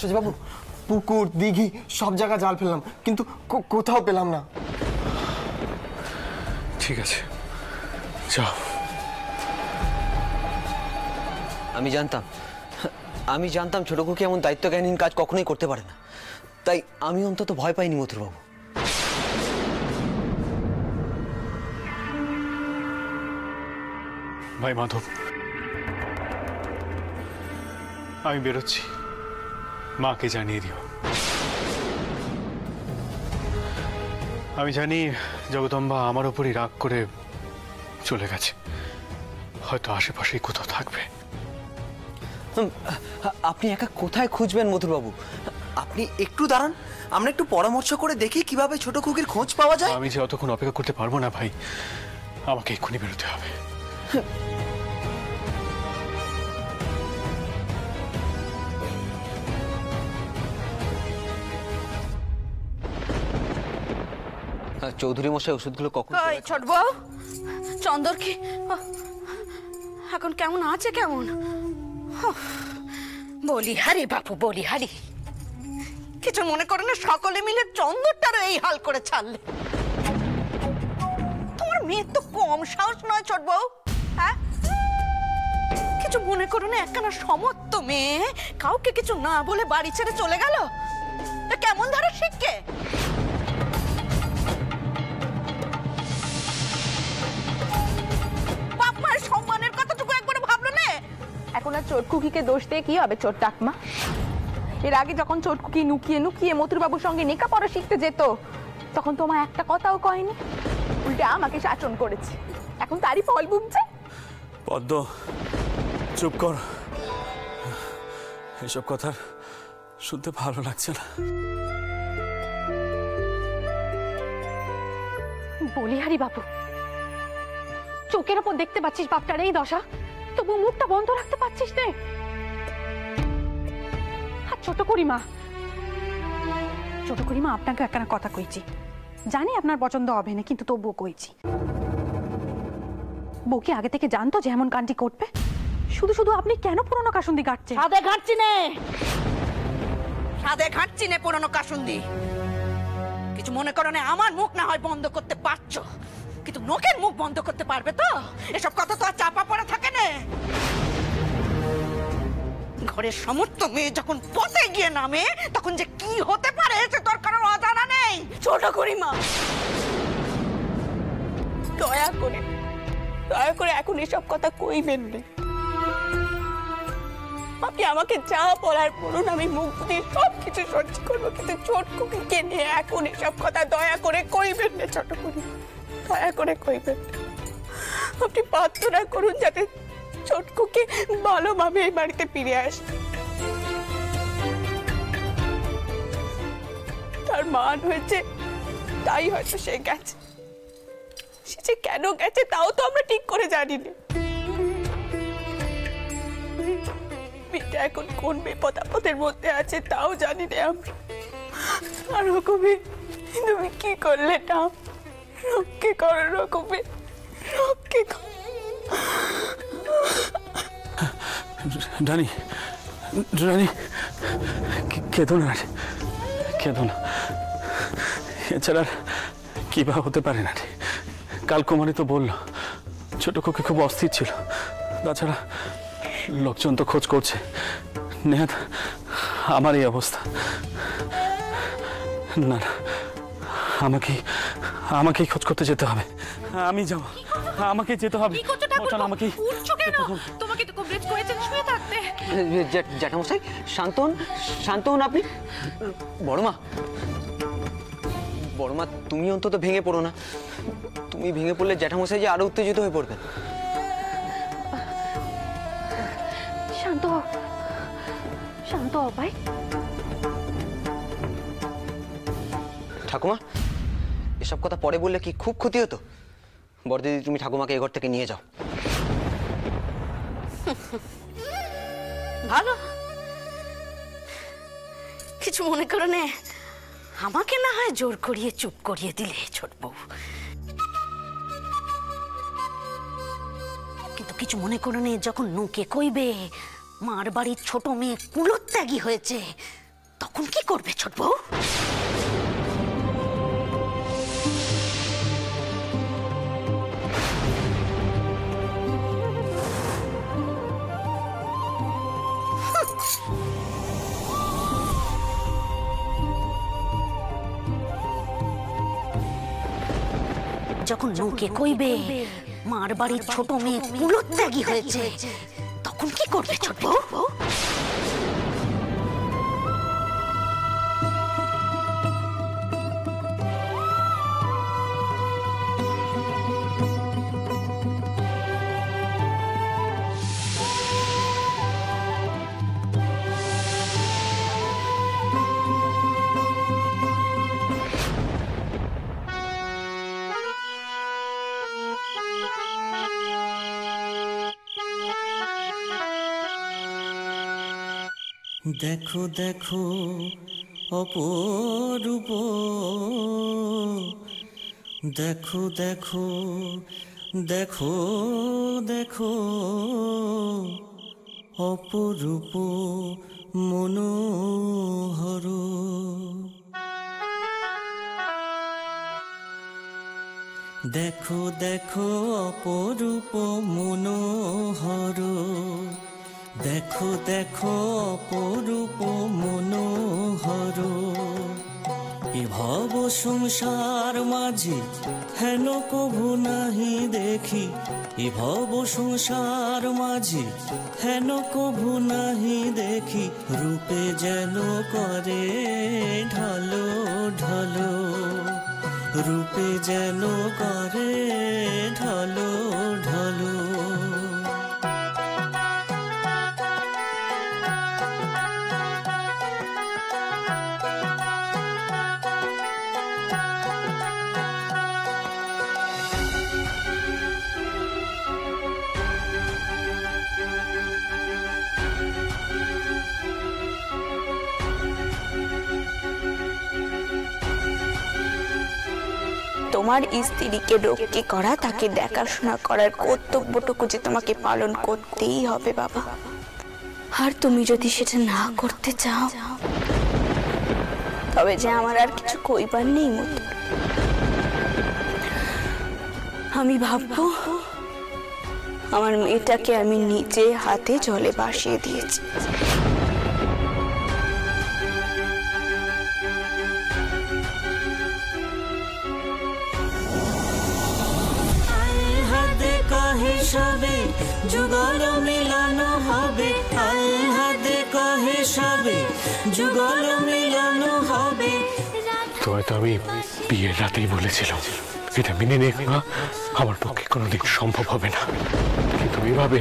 আশ্চর্যবাবু, পুকুর দিঘি সব জায়গায় জাল ফেললাম, কিন্তু কোথাও পেলাম না। ঠিক আছে, যাও। আমি জানতাম ছোট খুকি এমন দায়িত্বজ্ঞানহীন কাজ কখনোই করতে পারে না, তাই আমি অন্তত ভয় পাইনি মথুরবাবু। ভাই মাধব, আমি বেরোচ্ছি, মাকে জানিয়ে দিও। আমি জানি জগদম্বা আমার উপরই রাগ করে চলে গেছে, হয়তো আশেপাশেই কোথাও থাকবে। আপনি একা কোথায় খুঁজবেন মথুরবাবু? আপনি একটু দাঁড়ান, আমরা একটু পরামর্শ করে দেখি কিভাবে ছোট খুকির খোঁজ পাওয়া যায়। আমি যে অতক্ষণ অপেক্ষা করতে পারবো না ভাই, আমাকে এক্ষুনি বেরোতে হবে। চৌধুরী মশাই ওষুধগুলো কখন? ছোট বউ, চন্দর কি এখন কেমন আছে? কেমন বলি হারি বাপু, বলি হারি, কিছু মনে করে না, সকলে মিলে চন্দরটারও এই হাল করে ছাড়লে। তোমার মেয়ে তো কম সাহস নয় ছোট বউ, হ্যাঁ? কিছু মনে করো না, একখানা সমর্থ মেয়ে কাউকে কিছু না বলে বাড়ি ছেড়ে চলে গেল, কেমন ধারা শিখকে? বাপ মায়ের সম্মানের কথাটুকু একবার ভাবলো না? এখন আর চোট খুকিকে দোষ দিয়ে কি হবে ছোট টাকমা? এর আগে যখন চোট খুকি নুকিয়ে নুকিয়ে মথুরবাবুর সঙ্গে লেখাপড়া শিখতে যেত, তখন তোমার একটা কথাও কয়নি, উল্টে আমাকে শাসন করেছে। এখন তারই ফল ভুগছে। পদ্ম, চুপ কর, এসব কথা শুনতে ভালো লাগছে না। বলিহারি বাবু, চোখের ওপর দেখতে পাচ্ছিস বাপটার এই দশা, তবু মুখটা বন্ধ রাখতে পারছিস নে। আর ছোট করিমা আপনাকে একখানা কথা কইছি, জানি আপনার পছন্দ হবে না, কিন্তু তবুও কইছি। বউকে আগে থেকে জানতো যে এমন কাণ্ডি করবে, শুধু শুধু আপনি কেন পুরনো কাসুন্দি কাটছেন? সাদে ঘাটছি নে পুরনো কাসুন্দি। কিছু মনে করো না, আমার মুখ না হয় বন্ধ করতে পারছো, কিন্তু নোকের মুখ বন্ধ করতে পারবে তো? এসব কথা তো আর চাপা পড়ে থাকে না। ঘরের সমস্ত মেয়ে যখন পথে গিয়ে নামে, তখন যে কি হতে পারে সে তোর কারোর অজানা নেই। ছোট করিমা, দয়া করে এখন এসব কথা কইবেন না। আপনি আমাকে যা বলার বলুন, আমি মুখ দিয়ে সবকিছু সহ্য করবো, কিন্তু ছোট খুকিকে নিয়ে এখন এসব কথা দয়া করে কইবেন না। ছোট করিমা, দয়া করে কইবেন না। আপনি প্রার্থনা করুন যাতে ছোট খুকি ভালোভাবে এই বাড়িতে ফিরে আসে। তার মান হয়েছে, তাই হয়তো সে গেছে। সে যে কেন গেছে তাও তো আমরা ঠিক করে জানি না। মেয়েটা এখন কোন বিপদ আপদের মধ্যে আছে তাও জানি না আমরা। আর রকমে তুমি কি করলে না? রক্ষে করো রকমে, রক্ষে করো। রানী, রানী, কেঁদো না, কেঁদো না, এছাড়া কি বা হতে পারে না। কাল কুমারী তো বললো ছোট খুকি খুব অস্থির ছিল, তাছাড়া লোকজন তো খোঁজ করছে। নেহাত আমার এই অবস্থা, না না, আমাকেই খোঁজ করতে যেতে হবে। আমি যাবো, আমাকে যেতে হবে। আমাকে তোমাকে তো কবরেজ করেছেন শুয়ে থাকতে। জ্যাঠামশাই শান্ত হন আপনি। বড়মা তুমি অন্তত ভেঙে পড়ো না। তুমি ভেঙে পড়লে জ্যাঠামশাই যে আরো উত্তেজিত হয়ে পড়বেন। শান্ত হও ভাই। ঠাকুমা, এসব কথা পরে বললে কি খুব ক্ষতি হতো? বড়দিদি, তুমি ঠাকুমাকে এ ঘর থেকে নিয়ে যাও। ভালো, কিছু মনে করো না, আমাকে না হয় জোর করিয়ে চুপ করিয়ে দিলে ছোট বউ, কিন্তু কিছু মনে করো না, যখন নুকে কইবে মার বাড়ির ছোট মেয়ে কুলোত্যাগী হয়েছে, তখন কি করবে ছোট বউ? যখন লোকে কইবে মার বাড়ির ছোট মেয়ে কুলত্যাগী হয়েছে, তখন কি করবে ছোট বউ? দেখো দেখো অপরূপ, দেখো দেখো দেখো দেখো অপরূপ মনোহর। দেখো দেখো অপরূপ মনোহর, দেখো দেখো অপরূপ মনোহর। এ ভব সংসার মাঝে হেন কভু নাহি দেখি, এ ভব সংসার মাঝে হেন কভু নাহি দেখি। রূপে যেন করে ঢালো ঢালো, রূপে যেন করে ঢালো ঢালো। তোমার স্ত্রীকে রক্ষী করা, তাকে দেখাশোনা করার কর্তব্যটুকু যে তোমাকে পালন করতেই হবে বাবা। আর তুমি যদি সেটা না করতে চাও, তবে যে আমার আর কিছু কইবার নেই মতো। আমি ভাববো আমার মেয়েটাকে আমি নিজে হাতে জলে ভাসিয়ে দিয়েছি। সবে যুগল মিলানো হবে, আল্লাদে কহে সবে যুগল মিলানো হবে। তোমায় তো আমি বিয়ের রাতেই বলেছিলাম এটা মেনে নেওয়া আমার পক্ষে কোনোদিন সম্ভব হবে না, কিন্তু এভাবে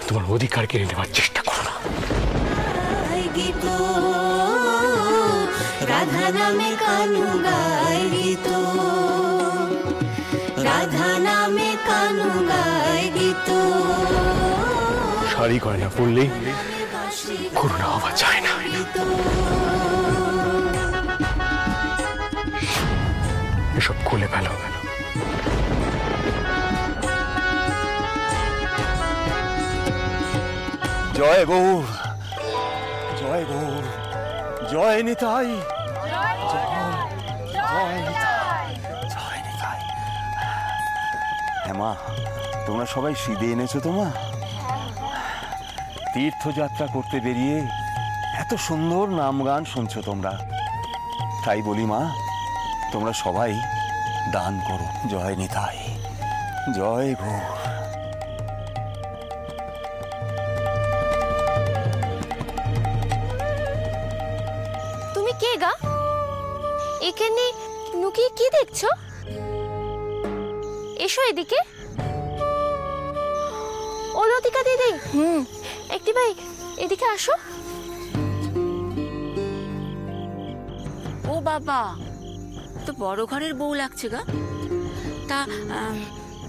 তোমার অধিকার কেড়ে নেওয়ার চেষ্টা করো না। গীত রাধা নামে কানু গায়, গীত রাধা নামে কানু গায় গীত। শাড়ি গয়না পরলেই করুণা হওয়া যায় না। এসব খুলে ফেলো। জয় গৌর, জয় গৌর, জয় নিতাই, জয় নিতাই, জয় নিতাই। হ্যাঁ মা, তোমরা সবাই সিঁদে এনেছো তো মা? তীর্থযাত্রা করতে বেরিয়ে এত সুন্দর নাম গান শুনছো তোমরা, তাই বলি মা তোমরা সবাই দান করো। জয় নিতাই, জয় গৌর। তুমি কে গা? এখানে লুকিয়ে কি দেখছো? এসো এদিকে। ও লতিকা দিদি, একটি ভাই এদিকে আসো। ও বাবা, তো বড় ঘরের বউ লাগছে গা। তা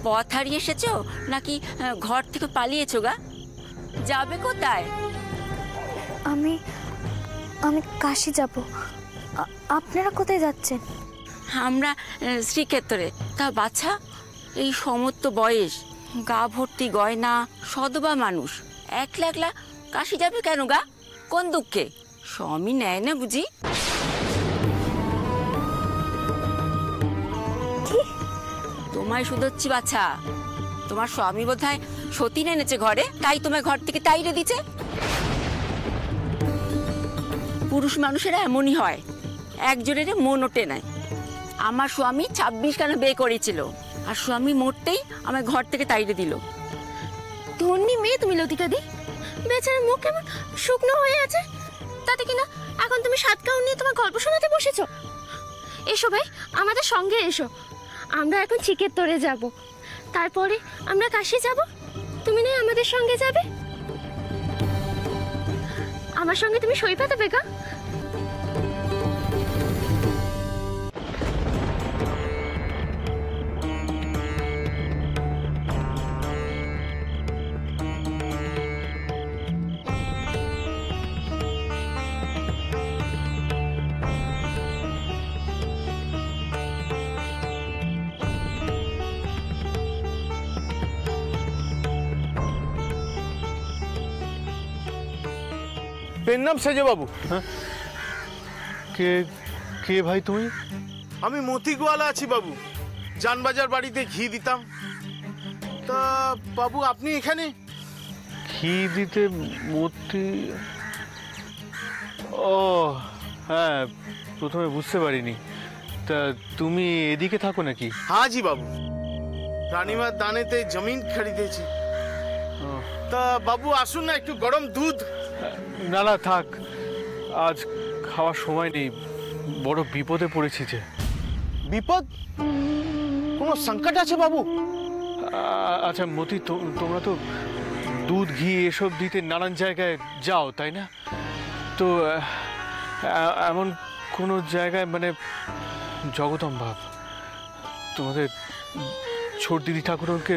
পথ হারিয়ে এসেছো নাকি ঘর থেকে পালিয়েছো গা? যাবে কোথায়? আমি আমি কাশি যাব। আপনারা কোথায় যাচ্ছেন? আমরা শ্রীক্ষেত্রে। তা বাচ্চা, এই সমস্ত বয়স, গা ভর্তি গয়না, সদবা মানুষ, একলা একলা কাশি যাবে কেন গা? কোন দুঃখে? স্বামী নেয় না বুঝি? তোমায় শুধোচ্ছি বাছা, তোমার স্বামী বোধহয় সতীন এনেছে ঘরে, তাই তোমায় ঘর থেকে তাইরে দিছে। পুরুষ মানুষেরা এমনই হয়, একজনের মন ওঠে নাই। আমার স্বামী 26 খানা বিয়ে করেছিল, আর স্বামী মরতেই আমার ঘর থেকে তাইরে দিল। ধন্যী মেয়ে তুমি লতিকা দি, বেচারার মুখ কেমন শুকনো হয়ে আছে, তাতে কিনা এখন তুমি 7 কাউন নিয়ে তোমার গল্প শোনাতে বসেছো। এসো ভাই, আমাদের সঙ্গে এসো, আমরা এখন চিকের তোরে যাব, তারপরে আমরা কাশি যাব, তুমি না আমাদের সঙ্গে যাবে? আমার সঙ্গে তুমি সই পাতাবে গা? পেন নাম সেজে বাবু। কে কে ভাই তুমি? আমি মতি গোয়ালা আছি বাবু, জানবাজার বাড়িতে ঘি দিতাম। তা বাবু আপনি এখানে? ঘি দিতে মতি? ও হ্যাঁ, প্রথমে বুঝতে পারিনি। তা তুমি এদিকে থাকো নাকি? हाँ जी बाबू, রানীমার দানেতে জমিন খরিদেছি। তা বাবু আসুন না, একটু গরম দুধ। না না থাক, আজ খাওয়ার সময় নেই, বড় বিপদে পড়েছি যে। বিপদ? কোনো সংকট আছে বাবু? আচ্ছা মতি, তোমরা তো দুধ ঘি এসব দিতে নানান জায়গায় যাও তাই না? তো এমন কোনো জায়গায় মানে জগদম্বা, তোমাদের ছোট দিদি ঠাকুরকে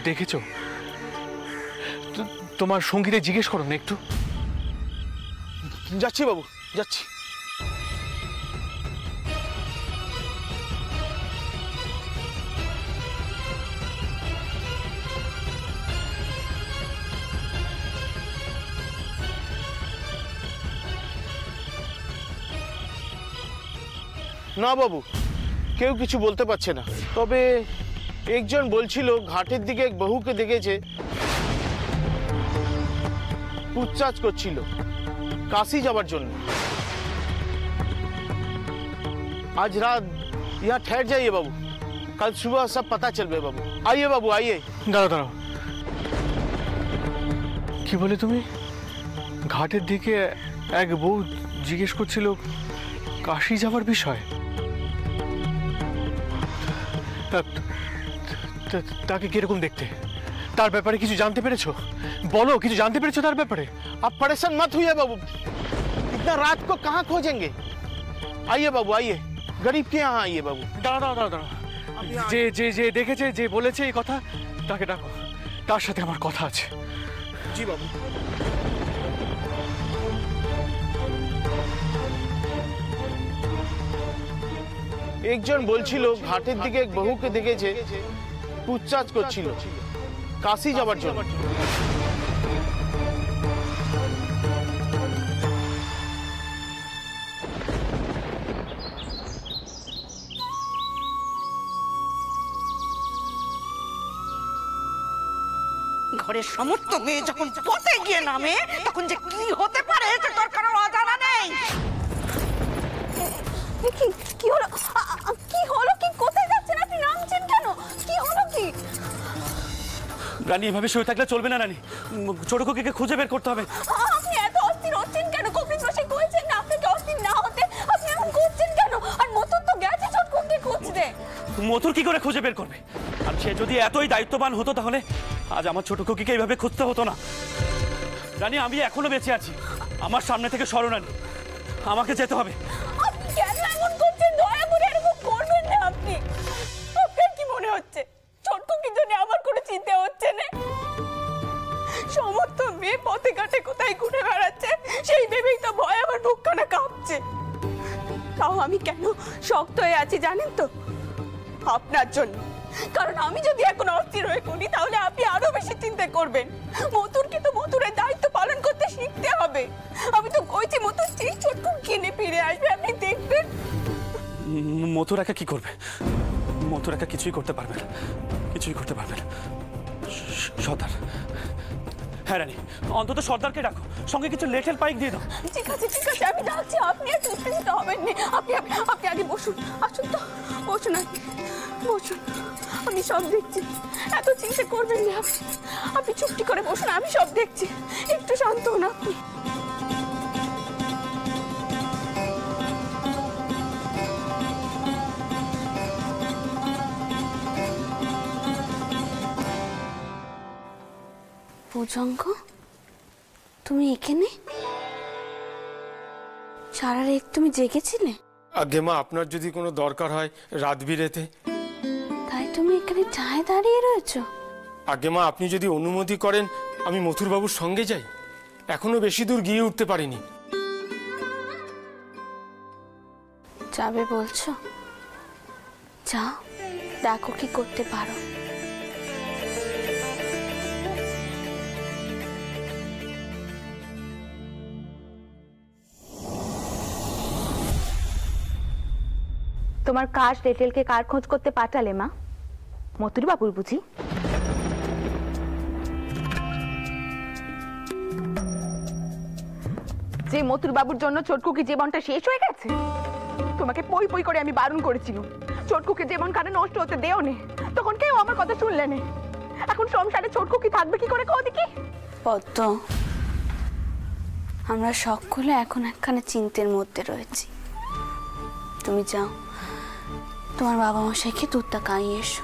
দেখেছ? তোমার সঙ্গীদের জিজ্ঞেস করো না একটু। যাচ্ছি বাবু, যাচ্ছি। না বাবু, কেউ কিছু বলতে পারছে না। তবে একজন বলছিল ঘাটের দিকে এক বহুকে দেখেছে, पूछताछ করছিল काशी যাবার জন্য। आज रात यहाँ ठहर जाइए बाबू, कल सुबह सब पता चलবে बाबू। आइए बाबू आइए। দাঁড়াও দাঁড়াও, কি বলে তুমি? ঘাটের দিকে এক বউ জিজ্ঞেস করছিল কাশি যাবার বিষয়? তাকে কিরকম দেখতে? তার ব্যাপারে কিছু জানতে পেরেছো? বলো, কিছু জানতে পেরেছো তার ব্যাপারে? आप परेशान मत हुई बाबू, इतना रात को कहाँ खोजेंगे। आइए बाबू आइए, गरीब के यहाँ आइए बाबू। দাঁড়াও দাঁড়াও দাঁড়াও, যে যে যে দেখেছে, যে বলেছে এই কথা, তাকে ডাকো, তার সাথে আমার কথা আছে। जी बाबू। একজন বলছিল ঘাটের দিকে এক বহুকে দেখেছে, पूछताछ করছিল কাশি যাবার জন্য। ঘরের সমস্ত মেয়ে যখন পথে গিয়ে নামে, তখন যে কি হতে পারে সে তোর কারো অজানা নেই। কি হলো? কি হলো? কি কোথায় যাচ্ছেন আপনি? নামছেন কেন? কি হলো? কি রানী, এভাবে শুয়ে থাকলে চলবে না রানী, ছোট খোকিকে খুঁজে বের করতে হবে। আপনি এত অস্থির হচ্ছেন কেন? কবির বসে কইছেন না আপনাকে অস্থির না হতে, আপনি এমন করছেন কেন? আর মতুর তো গেছে ছোট খোককে খুঁজতে। মথুর কি করে খুঁজে বের করবে? আর সে যদি এতই দায়িত্ববান হতো তাহলে আজ আমার ছোট খোকিকে এইভাবে খুঁজতে হতো না। রানী, আমি এখনো বেঁচে আছি, আমার সামনে থেকে সরো রানী, আমাকে যেতে হবে। আপনি কেন এমন করছেন? দয়া করে এরকম করবেন না আপনি। আপনার কি মনে হচ্ছে ছোট খোকির জন্য আমার কোনো চিন্তা হচ্ছে না? সমস্ত মেয়ে পথে ঘাটে কোথায় ঘুরে বেড়াচ্ছে, সেই ভেবেই তো ভয় আমার বুকখানা কাঁপছে। তাও আমি কেন শক্ত হয়ে আছি জানেন তো? আপনার জন্য। কারণ আমি যদি এখন অস্থির হয়ে পড়ি তাহলে আপনি আরো বেশি চিন্তা করবেন। মতুরকে তো মতুরের দায়িত্ব পালন করতে শিখতে হবে। আমি তো কইছি মতুর ঠিক মথুরাকে কি করবে? মথুরাকে কিছুই করতে পারবে না, কিছুই করতে পারবে না। সর্দার, হ্যাঁ রানী, অন্তত সর্দারকে ডাকো, সঙ্গে কিছু লেটেল পাইক দিয়ে দাও। ঠিক আছে ঠিক আছে, আমি ডাকছি, আপনি আর উত্তেজিত হবেন না। আপনি আগে বসুন, আসুন তো, বসুন আপনি, বসুন, আমি সব দেখছি। এত চিন্তা করবেন না, আপনি চুপটি করে বসুন, আমি সব দেখছি। একটু শান্ত হন আপনি। ভুজঙ্গ, তুমি এখানে? সারা রাত তুমি জেগেছিলে? আগে মা, আপনার যদি কোনো দরকার হয় রাত বিরেতে। তাই তুমি এখানে চায়ে দাঁড়িয়ে রয়েছো? আগে মা, আপনি যদি অনুমতি করেন আমি মথুরবাবুর সঙ্গে যাই, এখনো বেশি দূর গিয়ে উঠতে পারিনি। যাবে বলছো? যাও, দেখো কি করতে পারো। তোমার কাজ রেটেলকে কার খোঁজ করতে পাঠালে মা? মথুর বাবুর বুঝি? যে মথুর বাবুর জন্য ছোটকুকি জীবনটা শেষ হয়ে গেছে? তোমাকে পই পই করে আমি বারণ করেছিলাম ছোটকুকি জীবন কানে নষ্ট হতে দেও নে, তখন কেউ আমার কথা শুনলে না। এখন সংসারে ছোটকুকি থাকবে কি করে কও দেখি? পদ্ম, আমরা সকলে এখন একখানে চিন্তার মধ্যে রয়েছি। তুমি যাও, তোমার বাবা মশাইকে দুধটা খাইয়ে এসো।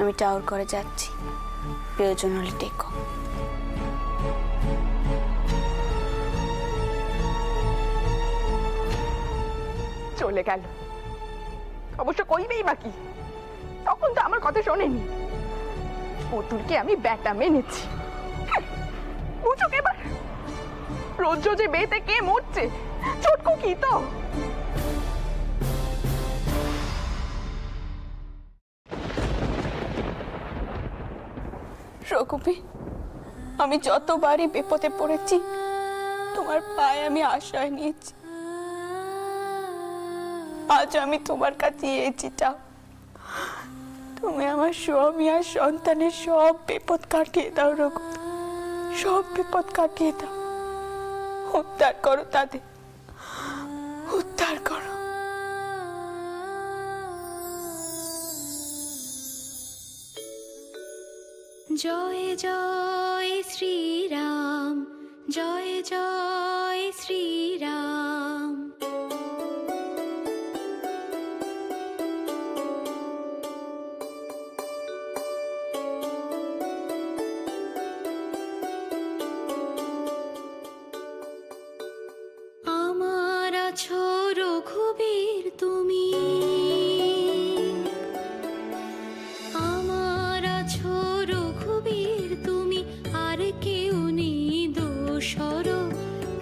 আমি টাওয়ার করে যাচ্ছি, প্রয়োজন হলে ডেকো। চলে গেল, অবশ্য কইবেই বাকি, তখন তো আমার কথা শোনেনি। পুতুলকে আমি ব্যাটা মেনেছি, বুঝো এবার রোজ যে বেতে কে মরছে? ছোটকুকি তো। রঘুবী, আমি যতবারই বিপদে পড়েছি তোমার পায়ে আমি আশ্রয় নিয়েছি। আজ আমি তোমার কাছে এসেছিটাও, তুমি আমার স্বামী আর সন্তানের সব বিপদ কাটিয়ে দাও রঘু, সব বিপদ কাটিয়ে দাও। উদ্ধার করো তাদের, উদ্ধার করো। জয় জয় শ্রীরাম, জয় জয় শ্রীরাম। আমার আছো রঘুবীর তুমি, আমার আছো রঘুবীর তুমি, আর কেউ নেই দোসর।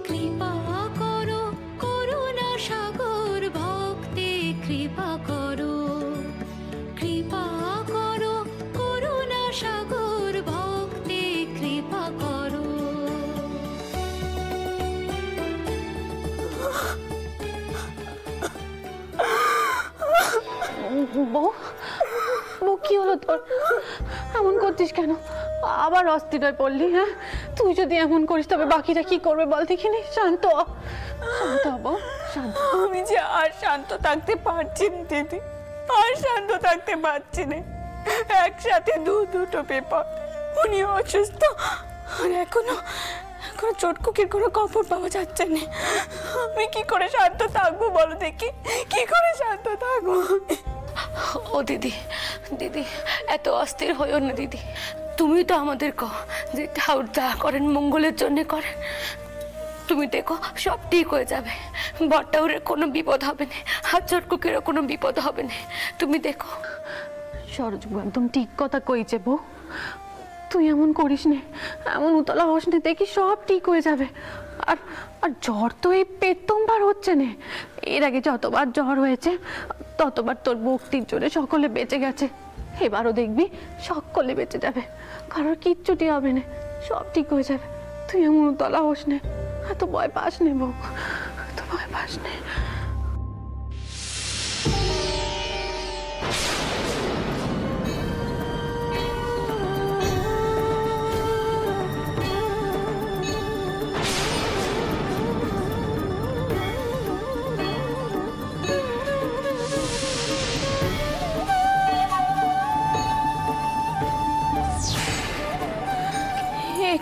কৃপা করো করুণা সাগর, ভক্তে কৃপা করো, কৃপা করো করুণা সাগর, ভক্তে কৃপা করো। বউ, বউ কি হলো তোর? এমন করছিস কেন? আবার অস্থির হয়ে পড়লি? হ্যাঁ, তুই যদি এমন করিস তবে বাকিরা কি করবে বল দেখিনি? শান্ত শান্ত বউ, শান্ত। আমি যে আর শান্ত থাকতে পারছি না দিদি, আর শান্ত থাকতে পারছি না। একসাথে দুটো পেপার, উনি অসুস্থ, আর এখনো চোটকুকির কোনো খবর পাওয়া যাচ্ছে না। আমি কি করে শান্ত থাকবো বলো দেখি, কি করে শান্ত থাকবো? ও দিদি, দিদি এত অস্থির হইও না দিদি। তুমি তো আমাদের কও যে ঠাকুর যা করেন মঙ্গলের জন্য করেন। তুমি দেখো সব ঠিক হয়ে যাবে, বড়টাউরের কোনো বিপদ হবে না, আর ছোটকুকিরও কোনো বিপদ হবে না। তুমি দেখো। সরোজ বউ একদম ঠিক কথা কইছে বউ, তুই এমন করিস নে, এমন উতলা হোস নে, দেখি সব ঠিক হয়ে যাবে। আর আর জ্বর তো এই প্রথমবার হচ্ছে না, এর আগে যতবার জ্বর হয়েছে ততবার তোর ভক্তির জোরে সকলে বেঁচে গেছে। এবারও দেখবি সকলে বেঁচে যাবে, কারোর কিচ্ছুটি হবে না, সব ঠিক হয়ে যাবে। তুই এমন উতলা হোস নে, এত ভয় পাস নে বউ, এত ভয় পাস না।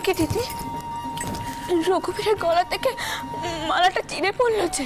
কে দিদি, রঘুবীরের গলা থেকে মালাটা চিড়ে পড়লো যে।